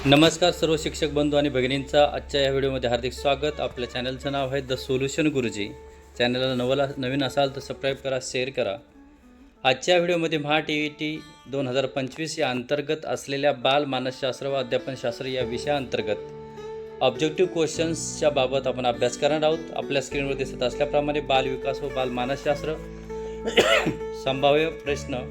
नमस्कार सर्व शिक्षक बंधू आणि भगिनींचा आजच्या या व्हिडिओमध्ये हार्दिक स्वागत. आपल्या चॅनलचं नाव आहे द सोल्युशन गुरुजी. चॅनलला नवीन असाल तर सबस्क्राईब करा, शेअर करा. आजच्या व्हिडिओमध्ये TET 2025 या अंतर्गत असलेल्या बाल मानसशास्त्र व अध्यापनशास्त्र या विषयाअंतर्गत ऑब्जेक्टिव्ह क्वेश्चन्सच्या बाबत आपण अभ्यास करणार आहोत. आपल्या स्क्रीनवर दिसत असल्याप्रमाणे बालविकास व बाल मानसशास्त्र संभाव्य प्रश्न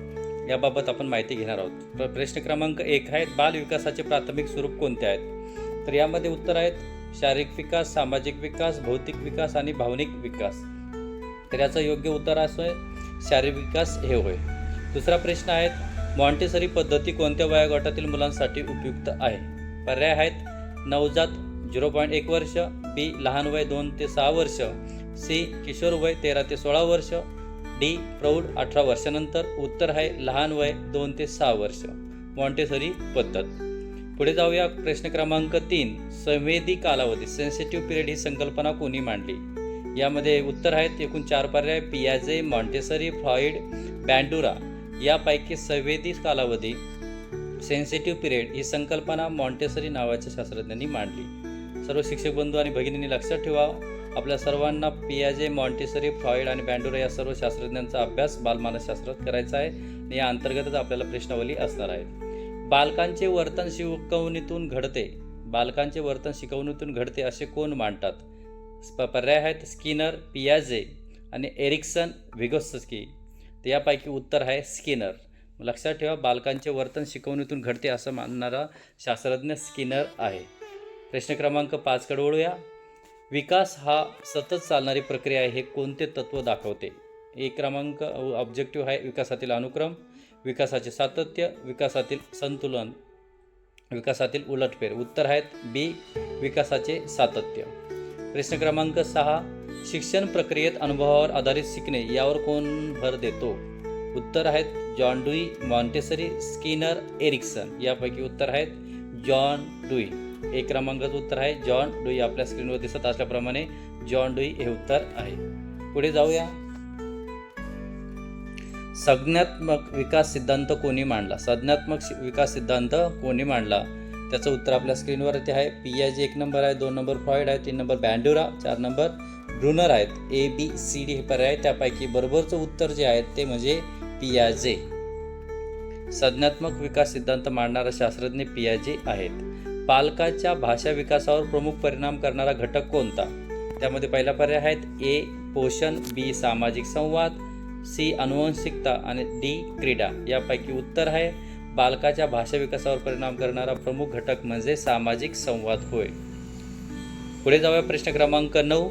याबाबत आपण माहिती घेणार आहोत. प्रश्न क्रमांक 1 आहे, बाल विकासाचे प्राथमिक स्वरूप कोणते आहेत? तर यामध्ये उत्तर आहेत शारीरिक विकास, सामाजिक विकास, भौतिक विकास आणि भावनिक विकास. तर याचं योग्य उत्तर असं आहे शारीरिक विकास हे होय. दुसरा प्रश्न आहे, मॉन्टेसरी पद्धती कोणत्या वयोगटातील मुलांसाठी उपयुक्त आहे? पर्याय आहेत नवजात 0.1 वर्ष, बी लहान वय 2 ते 6 वर्ष, सी किशोर वय 13 ते 16 वर्ष, डी प्रौढ 18 वर्षानंतर. उत्तर आहे लहान वय 2 ते 6 वर्ष, मॉन्टेसरी पद्धत. पुढे जाऊया. प्रश्न क्रमांक 3, संवेदी कालावधी सेन्सिटिव्ह पिरियड ही संकल्पना कोणी मांडली? यामध्ये उत्तर आहेत एकूण 4 पर्याय, पियाजे, मॉन्टेसरी, फ्रॉइड, बँडुरा. यापैकी संवेदी कालावधी सेन्सिटिव्ह पिरियड ही संकल्पना मॉन्टेसरी नावाच्या शास्त्रज्ञांनी मांडली. सर्व शिक्षक बंधू आणि भगिनींनी लक्षात ठेवा, आपल्या सर्वांना पियाजे, मॉन्टेसरी, फ्रॉइड आणि बँडुरा या सर्व शास्त्रज्ञांचा अभ्यास बालमानसशास्त्रात करायचा आहे आणि या अंतर्गतच आपल्याला प्रश्नावली असणार आहे. बालकांचे वर्तन शिकवणीतून घडते असे कोण मांडतात? पर्याय आहेत स्किनर, पियाजे आणि एरिक्सन, व्हिगोत्स्की. तर यापैकी उत्तर आहे स्किनर. लक्षात ठेवा, बालकांचे वर्तन शिकवणीतून घडते असं मानणारा शास्त्रज्ञ स्किनर आहे. प्रश्न क्रमांक 5 कडे वळूया. विकास हा सतत चालणारी प्रक्रिया आहे हे कोणते तत्व दाखवते? एक क्रमांक ऑब्जेक्टिव्ह आहे विकासातील अनुक्रम, विकासाचे सातत्य, विकासातील संतुलन, विकासातील उलटफेर. उत्तर आहेत बी विकासाचे सातत्य. प्रश्न क्रमांक 6, शिक्षण प्रक्रियेत अनुभवावर आधारित शिकणे यावर कोण भर देतो? उत्तर आहेत John Dewey, Montessori, Skinner, Erikson. यापैकी उत्तर आहेत जॉन डुई. एक क्रमांकाचं उत्तर आहे जॉन डुई. आपल्या स्क्रीनवर दिसत असल्याप्रमाणे जॉन डुई हे उत्तर आहे. पुढे जाऊया. संज्ञात्मक विकास सिद्धांत कोणी मांडला? संज्ञात्मक विकास सिद्धांत कोणी मांडला? त्याचं उत्तर आपल्या स्क्रीनवरती आहे. पियाजे 1 नंबर आहे, 2 नंबर फ्रॉइड आहे, 3 नंबर बँडुरा, 4 नंबर ब्रुनर आहेत. ABCD हे पर्याय. त्यापैकी बरोबरचं उत्तर जे आहे ते म्हणजे पियाजे. संज्ञात्मक विकास सिद्धांत मांडणारा शास्त्रज्ञ पियाजे आहेत. बालकाच्या भाषा विकासावर प्रमुख परिणाम करणारा घटक कोणता? त्यामध्ये पहिला पर्याय आहेत ए पोषण, बी सामाजिक संवाद, सी अनुवंशिकता आणि डी क्रीडा. यापैकी उत्तर आहे बालकाच्या भाषा विकासावर परिणाम करणारा प्रमुख घटक म्हणजे सामाजिक संवाद होय. पुढे जाऊया. प्रश्न क्रमांक 9,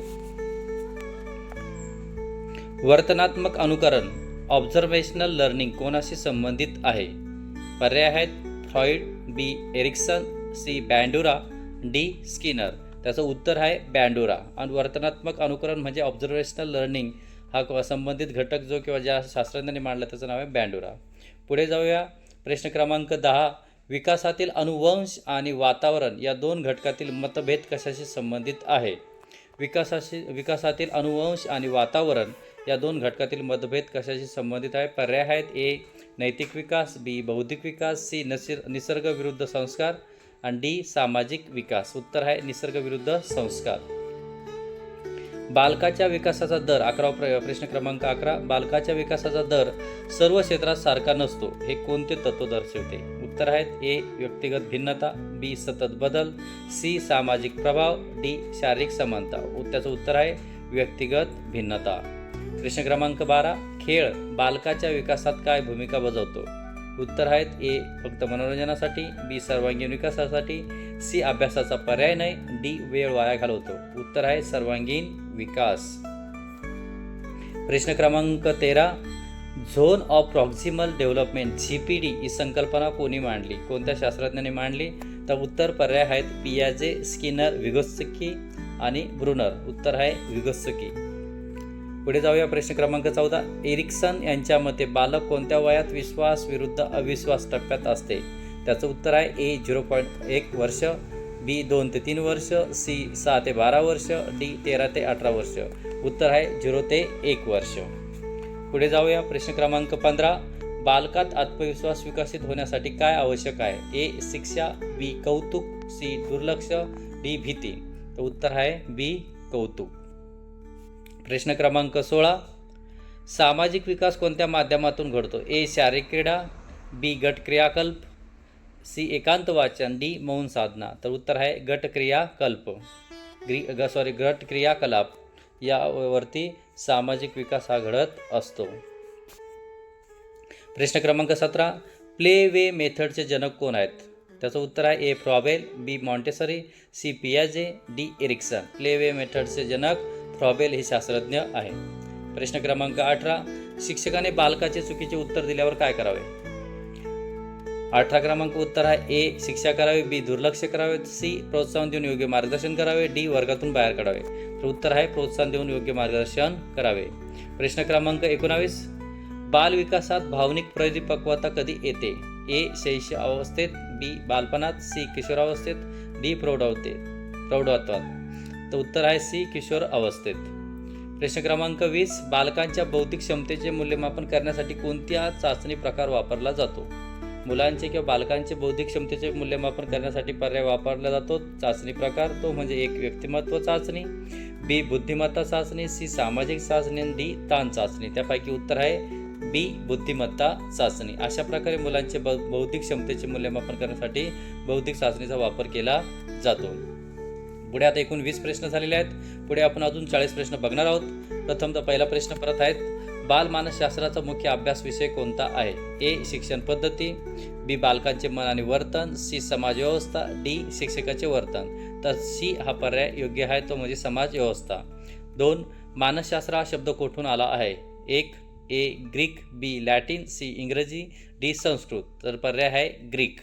वर्तनात्मक अनुकरण ऑब्झर्वेशनल लर्निंग कोणाशी संबंधित आहे? पर्याय आहेत फ्रॉइड, बी एरिक्सन, सी बँडुरा, डी स्किनर. त्याचं उत्तर आहे बँडुरा. आणि वर्तनात्मक अनुकरण म्हणजे ऑब्झर्वेशनल लर्निंग हा संबंधित घटक जो किंवा ज्या शास्त्रज्ञांनी मांडला त्याचं नाव आहे बँडुरा. पुढे जाऊया. प्रश्न क्रमांक 10, विकासातील अनुवंश आणि वातावरण या 2 घटकातील मतभेद कशाशी संबंधित आहे? विकासातील अनुवंश आणि वातावरण या 2 घटकातील मतभेद कशाशी संबंधित आहे? पर्याय आहेत ए नैतिक विकास, बी बौद्धिक विकास, सी निसर्ग विरुद्ध संस्कार आणि डी सामाजिक विकास. उत्तर आहे निसर्ग विरुद्ध संस्कार. बालकाच्या विकासाचा दर 11 प्रश्न क्रमांक 11, बालकाच्या विकासाचा दर सर्व क्षेत्रात सारखा नसतो हे कोणते तत्व दर्शवते? उत्तर आहेत ए व्यक्तिगत भिन्नता, बी सतत बदल, सी सामाजिक प्रभाव, डी शारीरिक समानता. त्याचं उत्तर आहे व्यक्तिगत भिन्नता. प्रश्न क्रमांक 12, खेळ बालकाच्या विकासात काय भूमिका बजावतो? उत्तर आहेत ए फक्त मनोरंजनासाठी, बी सर्वांगीण विकासासाठी, सी अभ्यासाचा पर्याय नाही, डी वेळ वाया घालवतो. उत्तर आहे सर्वांगीण विकास. प्रश्न क्रमांक 13, zone of proximal development ZPD ही संकल्पना कोणी मांडली? कोणत्या शास्त्रज्ञांनी मांडली? तर उत्तर पर्याय आहेत पियाजे, स्किनर, व्हिगोत्स्की आणि ब्रुनर. उत्तर आहे व्हिगोत्स्की. पुढे जाऊया. प्रश्न क्रमांक 14, एरिक्सन यांच्या मते बालक कोणत्या वयात विश्वास विरुद्ध अविश्वास टप्प्यात असते? त्याचं उत्तर आहे ए 0.1 वर्ष, बी 2 ते 3 वर्ष, सी 6 ते 12 वर्ष, डी 13 ते 18 वर्ष. उत्तर आहे 0 ते 1 वर्ष. पुढे जाऊया. प्रश्न क्रमांक 15, बालकात आत्मविश्वास विकसित होण्यासाठी काय आवश्यक आहे? ए शिक्षा, बी कौतुक, सी दुर्लक्ष, डी भीती. तर उत्तर आहे बी कौतुक. प्रश्न क्रमांक 16. सामाजिक विकास कोणत्या माध्यमातून घडतो? ए शारीरिक क्रीडा, बी गट क्रियाकल्प, सी एकांत वाचन, डी मौन साधना. तर उत्तर आहे गट क्रियाकल्प. गट क्रियाकलाप यावरती सामाजिक विकास हा घडत असतो. प्रश्न क्रमांक 17. प्ले वे मेथडचे जनक कोण आहेत? त्याचं उत्तर आहे A Froebel, B Montessori, C पियाजे, डी एरिक्सन. प्ले वे मेथडचे जनक फ्रॉबेल हे शास्त्रज्ञ आहे. प्रश्न क्रमांक 18. शिक्षकाने बालकाचे चुकीचे उत्तर दिल्यावर काय करावे? 18 क्रमांक उत्तर आहे ए शिक्षा करावी, बी दुर्लक्ष करावे, सी प्रोत्साहन देऊन योग्य मार्गदर्शन करावे, डी वर्गातून बाहेर काढावे. तर उत्तर आहे प्रोत्साहन देऊन योग्य मार्गदर्शन करावे. प्रश्न क्रमांक 19. बालविकासात भावनिक परिपक्वता कधी येते? ए शैशव अवस्थेत, बी बालपणात, सी किशोरावस्थेत, डी प्रौढत्वात. तर उत्तर आहे सी किशोर अवस्थेत. प्रश्न क्रमांक 20. बालकांच्या बौद्धिक क्षमतेचे मूल्यमापन करण्यासाठी कोणत्या चाचणी प्रकार वापरला जातो? मुलांचे किंवा बालकांचे बौद्धिक क्षमतेचे मूल्यमापन करण्यासाठी पर्याय वापरला जातो. चाचणी प्रकार तो म्हणजे एक व्यक्तिमत्व चाचणी, बी बुद्धिमत्ता चाचणी, सी सामाजिक चाचणी, डी ताण चाचणी. त्यापैकी उत्तर आहे बी बुद्धिमत्ता चाचणी. अशा प्रकारे मुलांचे बौद्धिक क्षमतेचे मूल्यमापन करण्यासाठी बौद्धिक चाचणीचा वापर केला जातो. पुढे आता एकूण 20 प्रश्न झालेले आहेत. पुढे आपण अजून 40 प्रश्न बघणार आहोत. प्रथमतः पहिला प्रश्न परत आहेत. बालमानसशास्त्राचा मुख्य अभ्यास विषय कोणता आहे? ए शिक्षण पद्धती, बी बालकांचे मन आणि वर्तन, सी समाज व्यवस्था, डी शिक्षकाचे वर्तन. तर सी हा पर्याय योग्य आहे, तो म्हणजे समाज व्यवस्था. 2. मानसशास्त्र हा शब्द कुठून आला आहे? 1. ए ग्रीक, बी लॅटिन, सी इंग्रजी, डी संस्कृत. तर पर्याय आहे ग्रीक.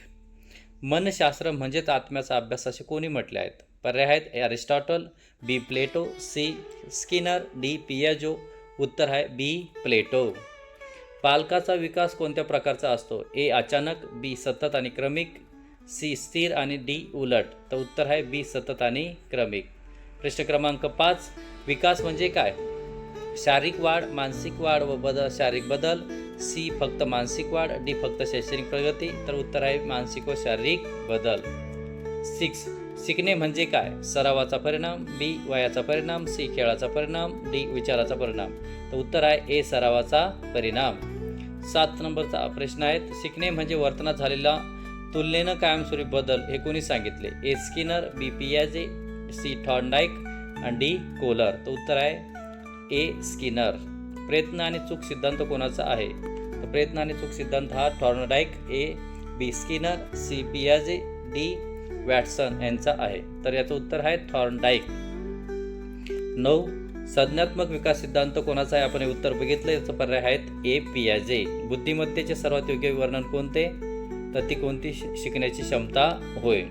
मनशास्त्र म्हणजेच आत्म्याचा अभ्यास असे कोणी म्हटले आहेत? पर्याय आहेत अरिस्टॉटल, बी प्लेटो, सी स्किनर, डी पियाजो. उत्तर आहे बी प्लेटो. बालकाचा विकास कोणत्या प्रकारचा असतो? ए अचानक, बी सतत आणि क्रमिक, सी स्थिर आणि डी उलट. तर उत्तर आहे बी सतत आणि क्रमिक. प्रश्न क्रमांक 5. विकास म्हणजे काय? शारीरिक वाढ, मानसिक वाढ व शारीरिक बदल, सी फक्त मानसिक वाढ, डी फक्त शैक्षणिक प्रगती. तर उत्तर आहे मानसिक व शारीरिक बदल. 6. शिकणे म्हणजे काय? सरावाचा परिणाम, बी वयाचा परिणाम, सी खेळाचा परिणाम, डी विचाराचा परिणाम. तर उत्तर आहे ए सरावाचा परिणाम. 7 नंबरचा प्रश्न आहे. शिकणे म्हणजे वर्तनात झालेला तुलनेनं कायमस्वरूपी बदल हे कोणी सांगितले? ए स्किनर, बी पियाजे, सी थॉर्नडाईक आणि डी कोलर. तर उत्तर आहे ए स्किनर. प्रयत्न आणि चूक सिद्धांत कोणाचा आहे? तर प्रयत्न आणि चूक सिद्धांत हा Thorndike, A B Skinner, C पियाजे, डी वॅटसन यांचा आहे. तर याचं उत्तर आहे थॉर्नडाईक. 9. संज्ञात्मक विकास सिद्धांत कोणाचा आहे? आपण हे उत्तर बघितलं. याचं पर्याय आहेत ए पियाजे. बुद्धिमत्तेचे सर्वात योग्य वर्णन कोणते? तर ती कोणती शिकण्याची क्षमता होय.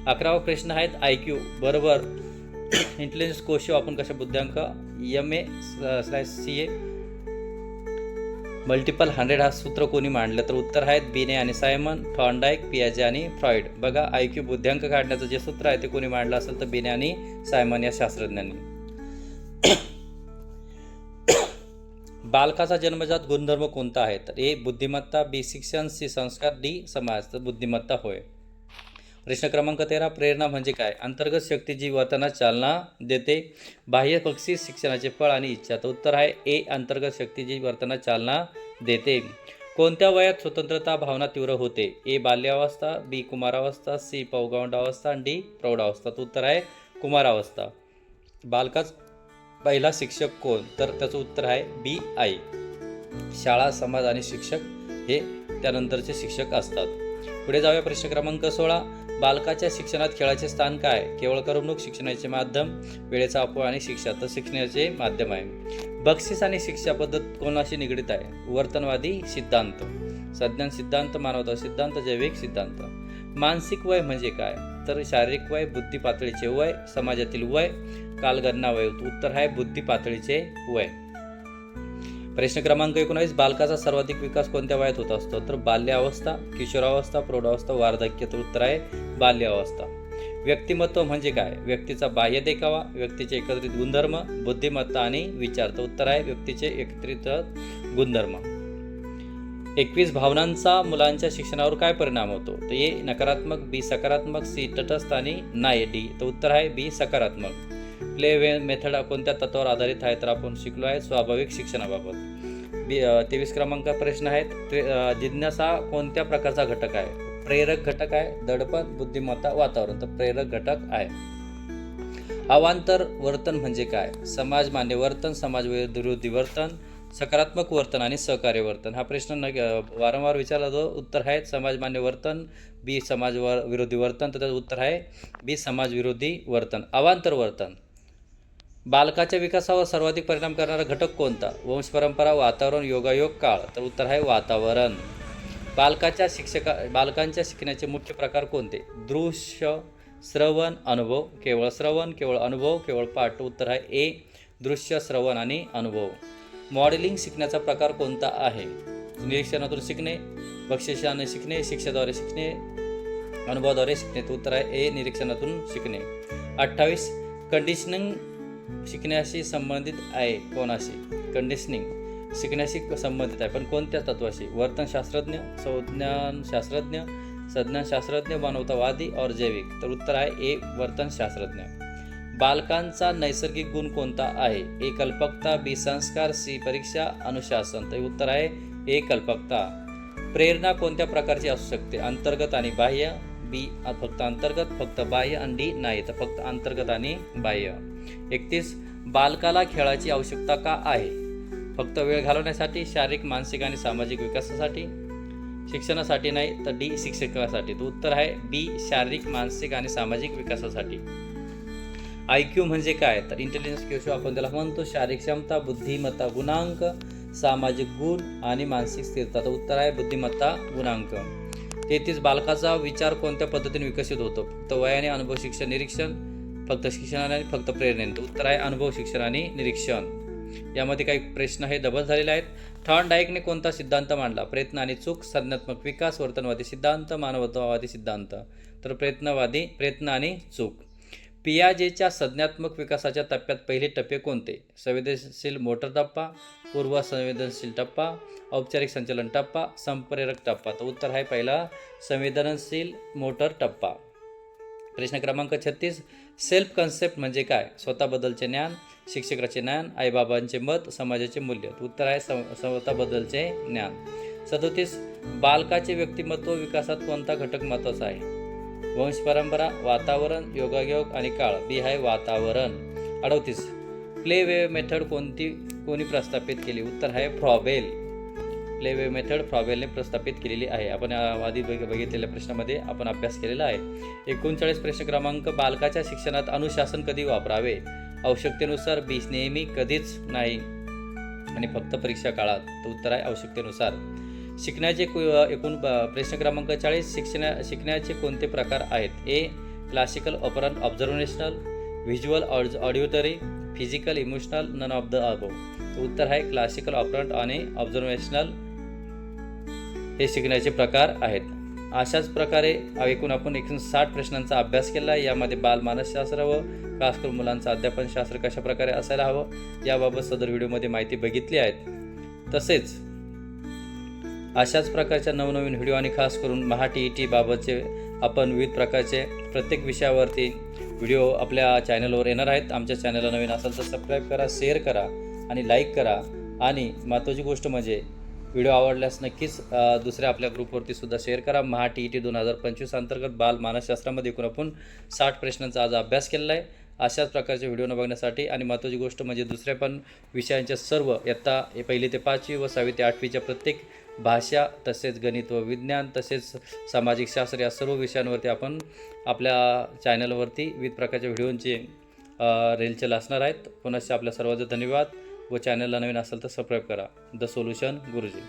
11वा प्रश्न आहेत IQ बरोबर इंटेलिजन्स कोशो आपण कशा बुद्ध्यांक MA/CA मल्टिपल 100 हा सूत्र कोणी मांडलं? तर उत्तर आहेत बिने आणि सायमन, थॉर्नडाईक, पियाजे आणि फ्रॉइड. बघा IQ बुद्ध्यांक काढण्याचं जे सूत्र आहे ते कोणी मांडलं असेल तर बिने आणि सायमन या शास्त्रज्ञांनी. बालकाचा जन्मजात गुणधर्म कोणता आहे? तर ए बुद्धिमत्ता, बी शिक्षण, सी संस्कार, डी समाज. तर बुद्धिमत्ता होय. प्रश्न क्रमांक 13. प्रेरणा म्हणजे काय? अंतर्गत शक्ती जी वर्तनात चालना देते. बाह्य बक्षीस, शिक्षणाचे फळ आणि इच्छा. तर उत्तर आहे ए अंतर्गत शक्ती जी वर्तनात चालना देते. कोणत्या वयात स्वतंत्रता भावना तीव्र होते? ए बाल्यावस्था, बी कुमारावस्था, सी पौगंडावस्था आणि डी प्रौढावस्था. तर उत्तर आहे कुमारावस्था. बालकाचा पहिला शिक्षक कोण? तर त्याचं उत्तर आहे बी आई. शाळा, समाज आणि शिक्षक हे त्यानंतरचे शिक्षक असतात. पुढे जाऊया. प्रश्न क्रमांक 16. बालकाच्या शिक्षणात खेळाचे स्थान काय? केवळ करमणूक, शिक्षणाचे माध्यम, वेळेचा अपव्यय आणि शिक्षा. तर शिक्षणाचे माध्यम आहे. बक्षीस आणि शिक्षा पद्धत कोणाशी निगडीत आहे? वर्तनवादी सिद्धांत, सज्ञान सिद्धांत, मानवता सिद्धांत, जैविक सिद्धांत. मानसिक वय म्हणजे काय? तर शारीरिक वय, बुद्धी पातळीचे वय, समाजातील वय, कालगणना वय. उत्तर आहे बुद्धी पातळीचे वय. प्रश्न क्रमांक 19. बालकाचा सर्वाधिक विकास कोणत्या वयात होत असतो? तर बाल्यावस्था, किशोरावस्था, प्रौढावस्था, वार्धक्य. तर उत्तर आहे बाल्यावस्था. व्यक्तिमत्व म्हणजे काय? व्यक्तीचा बाह्य देखावा, व्यक्तीचे एकत्रित गुणधर्म, बुद्धिमत्ता आणि विचार. तर उत्तर आहे व्यक्तीचे एकत्रित गुणधर्म. 21 भावनांचा मुलांच्या शिक्षणावर काय परिणाम होतो? तर ए नकारात्मक, बी सकारात्मक, सी तटस्थ आणि नाही डी. तर उत्तर आहे बी सकारात्मक. प्ले वे मेथड कोणत्या तत्वावर आधारित आहे? तर आपण शिकलो आहे स्वाभाविक शिक्षणाबाबत. 23 क्रमांक प्रश्न आहेत. जिज्ञासा कोणत्या प्रकारचा घटक आहे? प्रेरक घटक आहे, दडपण, बुद्धिमत्ता, वातावरण. तर प्रेरक घटक आहे. अवांतर वर्तन म्हणजे काय? समाज मान्य वर्तन, समाज विरोधी वर्तन, सकारात्मक वर्तन आणि सहकार्य वर्तन. हा प्रश्न वारंवार विचारला जातो. उत्तर आहे समाज मान्य वर्तन, बी समाज विरोधी वर्तन. तर त्याचं उत्तर आहे बी समाज विरोधी वर्तन. अवांतर वर्तन. बालकाच्या विकासावर सर्वाधिक परिणाम करणारा घटक कोणता? वंश परंपरा, वातावरण, योगायोग, काळ. तर उत्तर आहे वातावरण. बालकांच्या शिकण्याचे मुख्य प्रकार कोणते? दृश्य, श्रवण, अनुभव. केवळ श्रवण, केवळ अनुभव, केवळ पाठ. उत्तर आहे ए दृश्य, श्रवण आणि अनुभव. मॉडेलिंग शिकण्याचा प्रकार कोणता आहे? निरीक्षणातून शिकणे, बक्षिसाने शिकणे, शिक्षेद्वारे शिकणे, अनुभवाद्वारे शिकणे. तर उत्तर आहे ए निरीक्षणातून शिकणे. 28 कंडिशनिंग शिकण्याशी संबंधित आहे कोणाशी? कंडिशनिंग शिकण्याशी संबंधित आहे पण कोणत्या तत्वाशी? वर्तनशास्त्रज्ञ, संज्ञानशास्त्रज्ञ, संज्ञानशास्त्रज्ञ, मानवतावादी और जैविक. तर उत्तर आहे ए वर्तनशास्त्रज्ञ. बालकांचा नैसर्गिक गुण कोणता आहे? ए कल्पकता, बी संस्कार, सी परीक्षा, अनुशासन. तर उत्तर आहे ए कल्पकता. प्रेरणा कोणत्या प्रकारची असू शकते? अंतर्गत आणि बाह्य, बी फक्त अंतर्गत, फक्त बाह्य आणि डी नाही तर फक्त अंतर्गत आणि बाह्य. 31 बालकाला खेळाची आवश्यकता का आहे? फक्त वेळ घालवण्यासाठी, शारीरिक, मानसिक आणि सामाजिक विकासासाठी, शिक्षणासाठी नाही तर डी शिक्षकासाठी. तर उत्तर आहे बी शारीरिक, मानसिक आणि सामाजिक विकासासाठी. IQ म्हणजे काय? तर इंटेलिजन्स क्यू आपण त्याला म्हणतो. शारीरिक क्षमता, बुद्धिमत्ता गुणांक, सामाजिक गुण आणि मानसिक स्थिरता. तर उत्तर आहे बुद्धिमत्ता गुणांक. 33 बालकाचा विचार कोणत्या पद्धतीने विकसित होतो? फक्त वयाने, अनुभव, शिक्षण, निरीक्षण, फक्त शिक्षणाने, फक्त प्रेरणेने. तर उत्तर आहे अनुभव, शिक्षण आणि निरीक्षण. यामध्ये काही प्रश्न हे डबल झालेले आहेत. थॉर्नडाईकने कोणता सिद्धांत मांडला? प्रयत्न आणि चूक, संज्ञात्मक विकास, वर्तनवादी सिद्धांत, मानवतावादी सिद्धांत. तर प्रयत्न आणि चूक. पियाजेच्या संज्ञात्मक विकासाच्या टप्प्यात पहिले टप्पे कोणते? संवेदनशील मोटर टप्पा, पूर्व संवेदनशील टप्पा, औपचारिक संचलन टप्पा, संप्रेरक टप्पा. तर उत्तर आहे पहिला संवेदनशील मोटर टप्पा. प्रश्न क्रमांक 36 सेल्फ कन्सेप्ट म्हणजे काय? स्वतःबद्दलचे ज्ञान, शिक्षकाचे ज्ञान, आईबाबांचे मत, समाजाचे मूल्य. उत्तर आहे स्वतःबद्दलचे ज्ञान. 37 बालकाचे व्यक्तिमत्व विकासात कोणता घटक महत्त्वाचा आहे? वंश परंपरा, वातावरण, योगायोग आणि काळ. बी आहे वातावरण. 38 प्ले वे मेथड कोणी प्रस्थापित केली? उत्तर आहे फ्रॉबेल. प्ले वे मेथड फ्रॉबेलने प्रस्थापित केलेली आहे. आपण आधी बघितलेल्या प्रश्नामध्ये आपण अभ्यास केलेला आहे. 39 प्रश्न क्रमांक बालकाच्या शिक्षणात अनुशासन कधी वापरावे? आवश्यकतेनुसार, बी नेहमी, कधीच नाही आणि फक्त परीक्षा काळात. तर उत्तर आहे आवश्यकतेनुसार. शिकण्याचे एकूण प्रश्न क्रमांक 40 शिकण्याचे कोणते प्रकार आहेत? A classical, operant, observational, visual, auditory, physical, emotional, none of the above. तर उत्तर आहे क्लासिकल, ऑपरंट आणि ऑब्झर्वेशनल हे शिकण्याचे प्रकार आहेत. अशाच प्रकारे एकूण आपण 160 प्रश्नांचा अभ्यास केला. यामध्ये बालमानसशास्त्र व खास करून मुलांचं अध्यापनशास्त्र कशा प्रकारे असायला हवं याबाबत सदर व्हिडिओमध्ये माहिती बघितली आहे. तसेच अशाच प्रकारच्या नवनवीन व्हिडिओ आणि खास करून महा-TET बाबतचे आपण विविध प्रकारचे प्रत्येक विषयावरती व्हिडिओ आपल्या चॅनलवर येणार आहेत. आमच्या चॅनलला नवीन असाल तर सबस्क्राईब करा, शेअर करा आणि लाईक करा. आणि महत्त्वाची गोष्ट म्हणजे व्हिडिओ आवडल्यास नक्कीच दुसऱ्या आपल्या ग्रुपवरती सुद्धा शेअर करा. महा-TET 2025 अंतर्गत बाल मानसशास्त्रामध्ये एकूण आपण 60 प्रश्नांचा आज अभ्यास केलेला आहे. अशाच प्रकारचे व्हिडिओ न बघण्यासाठी आणि महत्त्वाची गोष्ट म्हणजे दुसऱ्या पण विषयांच्या सर्व इयत्ता 1ली ते 5वी व 6वी ते 8वीच्या प्रत्येक भाषा तसेच गणित व विज्ञान तसेच सामाजिक शास्त्र या सर्व विषयांवरती आपण आपल्या चॅनलवरती विविध प्रकारच्या व्हिडिओंचे रेलचेल असणार आहेत. पुनश्च आपल्या सर्वांचे धन्यवाद व चॅनलला नवीन असेल तर सबस्क्राईब करा. द सोल्युशन गुरुजी.